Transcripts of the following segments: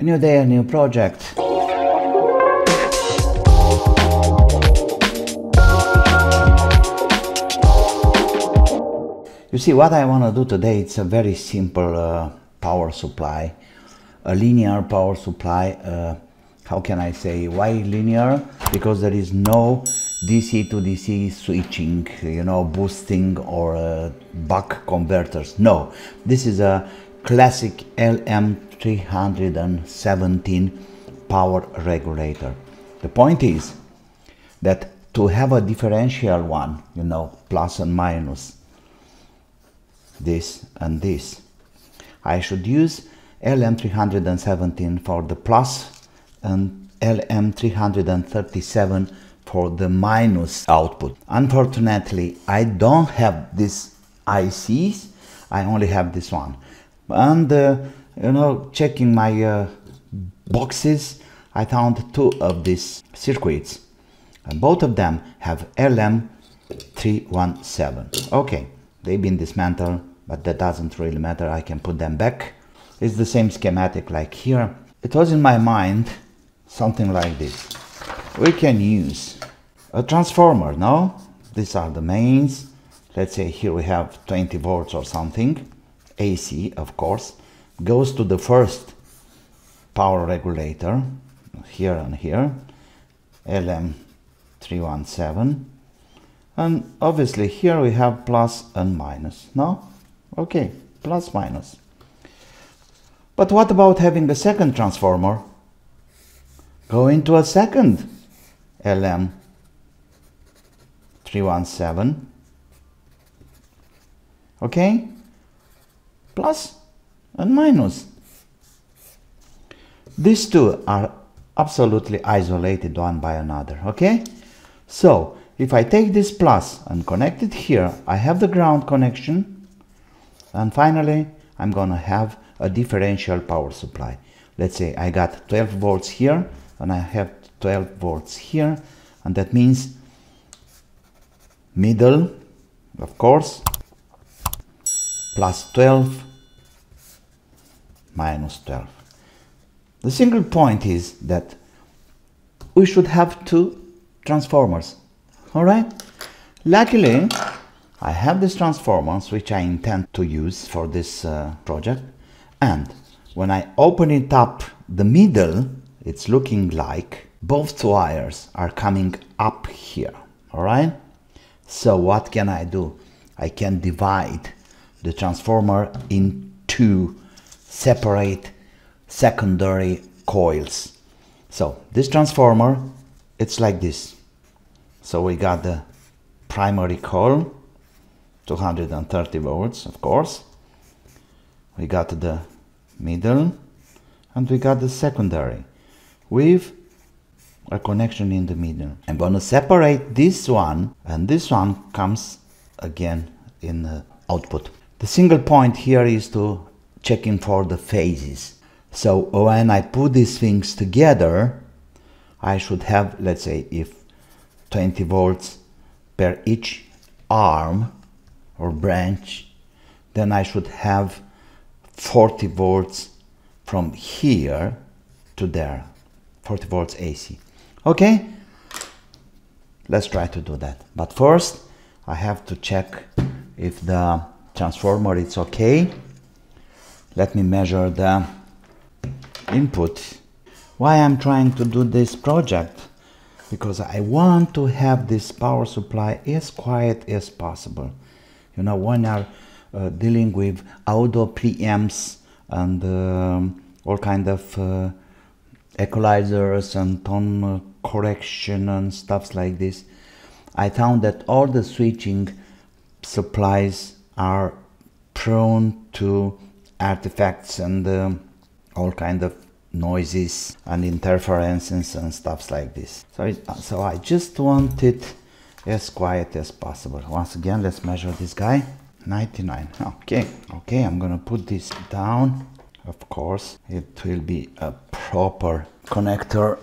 A new day, a new project. You see, what I want to do today, it's a very simple power supply, a linear power supply. How can I say? Why linear? Because there is no DC to DC switching, you know, boosting or buck converters. No, this is a classic LM317 power regulator. The point is that to have a differential one, you know, plus and minus, this and this, I should use LM317 for the plus and LM337 for the minus output. Unfortunately, I don't have these ICs, I only have this one. And you know, checking my boxes, I found two of these circuits, and both of them have LM317. Okay, they've been dismantled, but that doesn't really matter, I can put them back. It's the same schematic like here. It was in my mind something like this. We can use a transformer, no? These are the mains. Let's say here we have 20 volts or something. AC, of course, goes to the first power regulator, here and here, LM317. And obviously here we have plus and minus, no? Okay, plus minus. But what about having a second transformer go into a second LM317? Okay, plus and minus. These two are absolutely isolated one by another. Okay, so if I take this plus and connect it here, I have the ground connection, and finally I'm gonna have a differential power supply. Let's say I got 12 volts here and I have 12 volts here, and that means middle, of course, plus 12 minus 12. The single point is that we should have two transformers. All right, luckily I have these transformers which I intend to use for this project, and when I open it up the middle, it's looking like both wires are coming up here. All right, so what can I do? I can divide the transformer in two separate secondary coils. So this transformer, it's like this. So we got the primary coil, 230 volts, of course. We got the middle, and we got the secondary with a connection in the middle. I'm going to separate this one, and this one comes again in the output. The single point here is to checking for the phases. So when I put these things together, I should have, let's say, if 20 volts per each arm or branch, then I should have 40 volts from here to there, 40 volts AC. Okay, let's try to do that. But first I have to check if the transformer is okay. Let me measure the input. Why I'm trying to do this project? Because I want to have this power supply as quiet as possible. You know, when you're dealing with audio preamps and all kind of equalizers and tone correction and stuff like this, I found that all the switching supplies are prone to artifacts and all kind of noises and interferences and stuff like this. So I just want it as quiet as possible. Once again, let's measure this guy. 99. Okay, I'm gonna put this down. Of course, it will be a proper connector.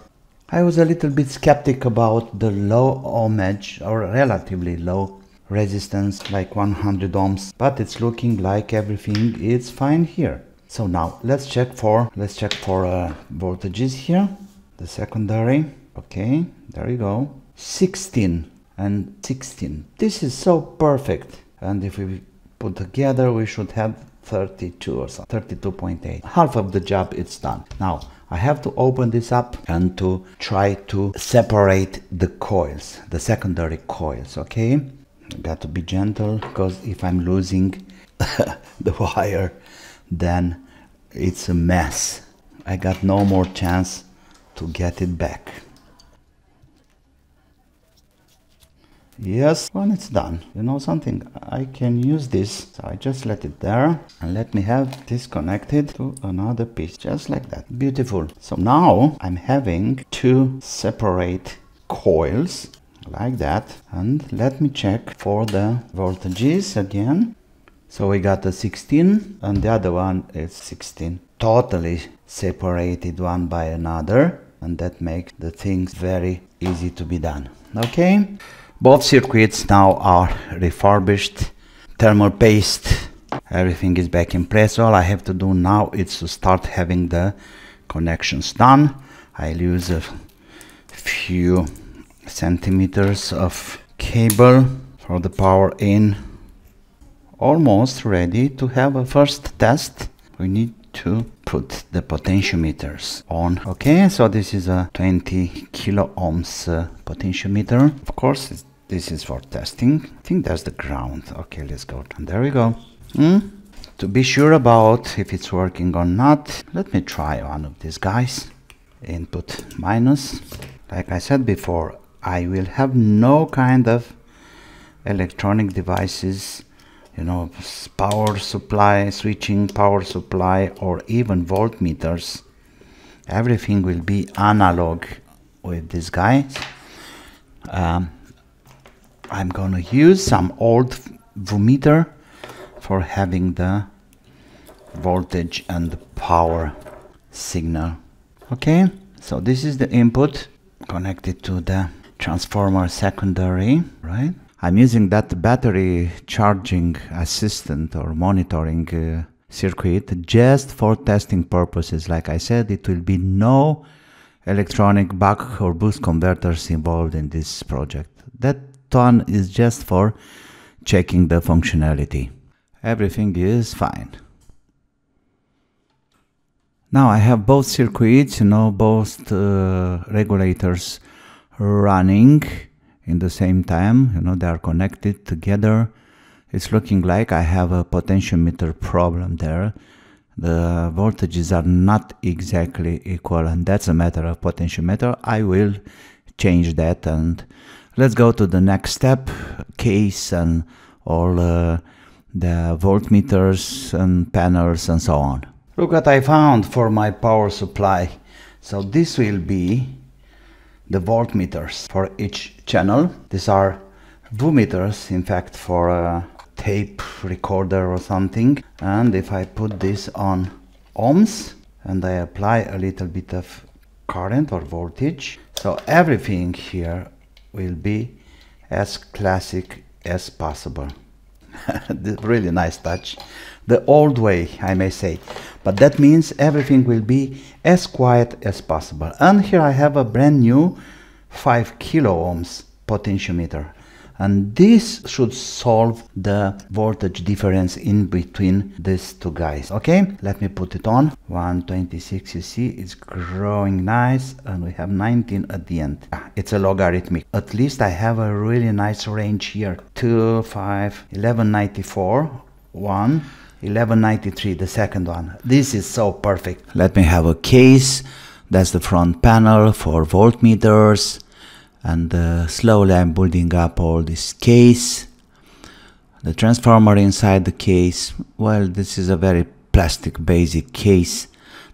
I was a little bit skeptic about the low ohmage or relatively low resistance, like 100 ohms, but it's looking like everything is fine here. So now let's check for voltages here. The secondary. Okay, there you go. 16 and 16. This is so perfect. And if we put together, we should have 32 or something. 32.8. Half of the job it's done. Now I have to open this up and to try to separate the coils, the secondary coils. Okay, I got to be gentle, because if I'm losing the wire, then it's a mess. I got no more chance to get it back. Yes, when it's done, you know something, I can use this. So I just let it there and let me have this connected to another piece, just like that. Beautiful. So now I'm having two separate coils like that, and let me check for the voltages again. So we got a 16 and the other one is 16, totally separated one by another, and that makes the things very easy to be done. Okay, both circuits now are refurbished, thermal paste, everything is back in place. All I have to do now is to start having the connections done. I'll use a few centimeters of cable for the power in. Almost ready to have a first test. We need to put the potentiometers on. Okay, so this is a 20 kilo ohms potentiometer. Of course, this is for testing. I think that's the ground. Okay, let's go. And there we go. To be sure about if it's working or not, let me try one of these guys. Input minus. Like I said before, I will have no kind of electronic devices, you know, power supply, switching power supply, or even voltmeters. Everything will be analog with this guy. I'm gonna use some old voltmeter for having the voltage and the power signal. Okay, so this is the input connected to the transformer secondary, right? I'm using that battery charging assistant or monitoring circuit just for testing purposes. Like I said, it will be no electronic buck or boost converters involved in this project. That one is just for checking the functionality. Everything is fine. Now I have both circuits, you know, both regulators running in the same time, you know, they are connected together. It's looking like I have a potentiometer problem there. The voltages are not exactly equal, and that's a matter of potentiometer. I will change that, and let's go to the next step, case and all the voltmeters and panels and so on. Look what I found for my power supply. So this will be the voltmeters for each channel. These are voltmeters, in fact, for a tape recorder or something. And if I put this on ohms and I apply a little bit of current or voltage, so everything here will be as classic as possible. Really nice touch. The old way, I may say, but that means everything will be as quiet as possible. And here I have a brand new 5 kilo ohms potentiometer, and this should solve the voltage difference in between these two guys. Okay, let me put it on. 126, you see it's growing nice, and we have 19 at the end. It's a logarithmic. At least I have a really nice range here. 2, 5, 1194, 1, 1193, the second one. This is so perfect. Let me have a case. That's the front panel for voltmeters, and slowly I'm building up all this case. The transformer inside the case, well, this is a very plastic basic case,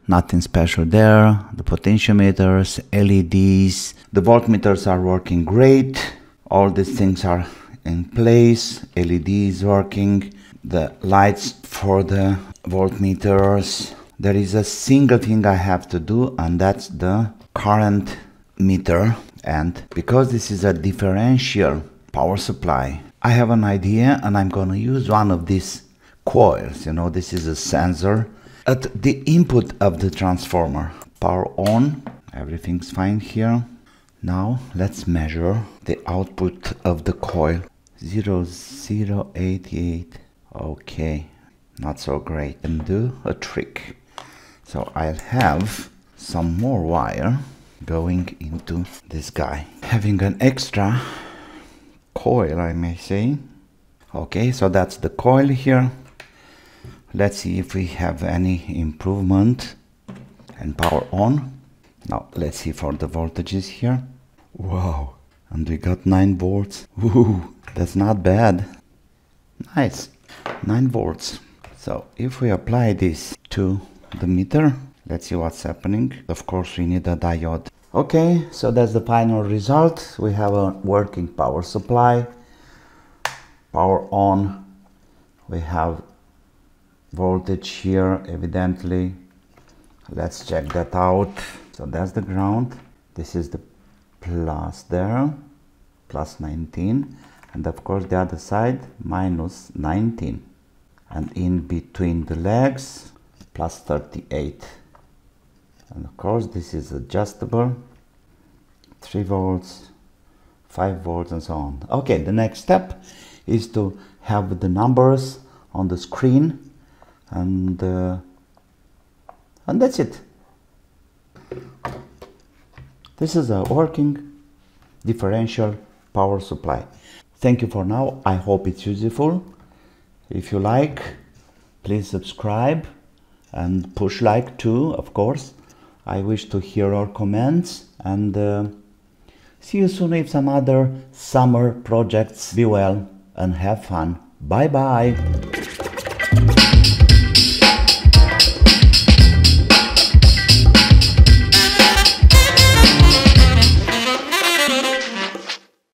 nothing special there. The potentiometers, LEDs, the voltmeters are working great. All these things are in place. LED is working. The lights for the voltmeters. There is a single thing I have to do, and that's the current meter. And because this is a differential power supply, I have an idea, and I'm going to use one of these coils. You know, this is a sensor at the input of the transformer. Power on, everything's fine here. Now let's measure the output of the coil. 0088. Okay, not so great. And do a trick. So I'll have some more wire going into this guy, having an extra coil, I may say. Okay, so that's the coil here. Let's see if we have any improvement. And power on. Now let's see for the voltages here. Wow, and we got 9 volts. Woo, that's not bad. Nice, 9 volts. So if we apply this to the meter, let's see what's happening. Of course we need a diode. Okay, so that's the final result. We have a working power supply. Power on. We have voltage here, evidently. Let's check that out. So that's the ground. This is the plus there, plus 19. And of course the other side, minus 19. And in between the legs, plus 38. And of course this is adjustable. 3 volts, 5 volts and so on. Okay, the next step is to have the numbers on the screen, and that's it. This is a working differential power supply. Thank you for now. I hope it's useful. If you like, please subscribe and push like too, of course. I wish to hear your comments, and see you soon with some other summer projects. Be well and have fun. Bye bye.